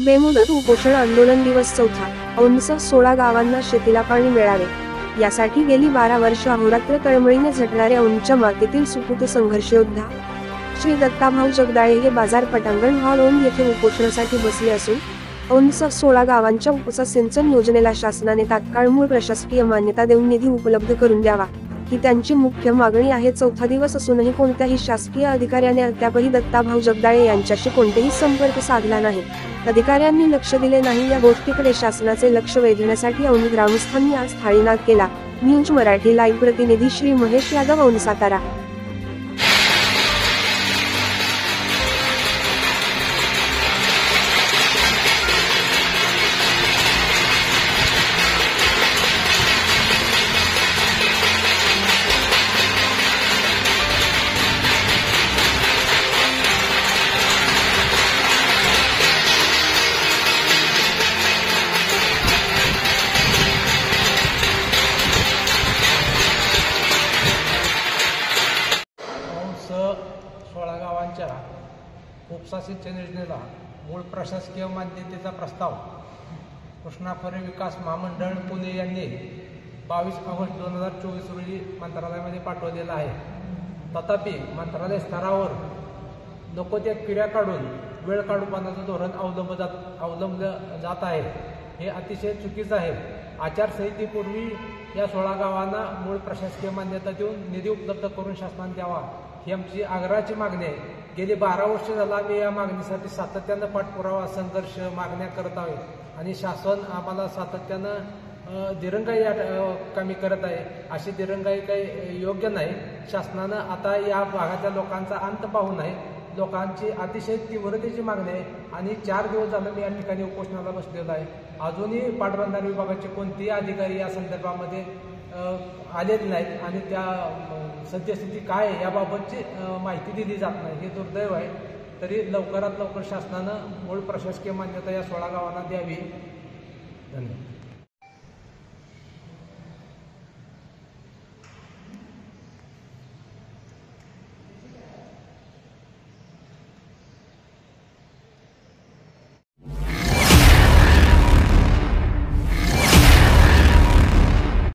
बेमुदत उपोषण आंदोलन दिवस चौथा. औंध 16 गावांना शेतीला पाणी मिळावे यासाठी गेली 12 वर्ष अहोरात्र तळमळीने झटणाऱ्या औंधच्या मातीतील सुपूत संघर्ष योद्धा श्री दत्ताभाऊ जगदाळे हे बाजार पटांगण हॉल औंध येथे उपोषणासाठी बसले असून औंध 16 गावांच्या उपसा सिंचन योजनेला शासनाने तात्काळ मूळ प्रशासकीय मान्यता देऊन निधी उपलब्ध करून द्यावा ही त्यांची मुख्य मागणी आहे. चौथा दिवस असूनही कोणत्याही शासकीय अधिकाऱ्याने अद्यापही दत्ताभाऊ जगदाळे यांच्याशी कोणतेही संपर्क साधला नाही. अधिकाऱ्यांनी लक्ष दिले नाही. या गोष्टीकडे शासनाचे लक्ष वेधण्यासाठी औंध ग्रामस्थांनी आज थाळीनाद केला. न्यूज मराठी लाईव्ह प्रतिनिधी श्री महेश यादव, औंध, सातारा. उपसा सिंचन योजनेला मूळ प्रशासकीय मान्यतेचा प्रस्ताव कृष्णा खोरे विकास महामंडळ पुणे यांनी 22 ऑगस्ट 2024 रोजी मंत्रालयामध्ये पाठवलेला आहे. तथापि मंत्रालय स्तरावर नको त्या किड्या काढून वेळ काढूपणाचं धोरण अवलंबलं जात आहे. हे अतिशय चुकीचं आहे. आचारसंहितेपूर्वी या 16 गावांना मूळ प्रशासकीय मान्यता देऊन निधी उपलब्ध करून शासनाने द्यावा ही आमची आग्रहाची मागणी आहे. गेली 12 वर्ष झाला आम्ही या मागणीसाठी सातत्यानं पाठपुरावा, संघर्ष, मागण्या करत आहोत आणि शासन आम्हाला सातत्यानं दिरंगाई कमी करत आहे. अशी दिरंगाई काही योग्य नाही. शासनानं आता या भागाच्या लोकांचा अंत पाहू नये. लोकांची अतिशय तीव्रतेची मागणी आहे आणि 4 दिवस झालं मी या ठिकाणी उपोषणाला बसलेलो आहे. अजूनही पाटबंधारे विभागाचे कोणतेही अधिकारी या संदर्भामध्ये आलेले नाहीत आणि त्या सद्यस्थिती काय आहे याबाबतची माहिती दिली जात नाही. हे दुर्दैव आहे. तरी लवकरात लवकर शासनानं मूळ प्रशासकीय मान्यता या 16 गावांना द्यावी. धन्यवाद.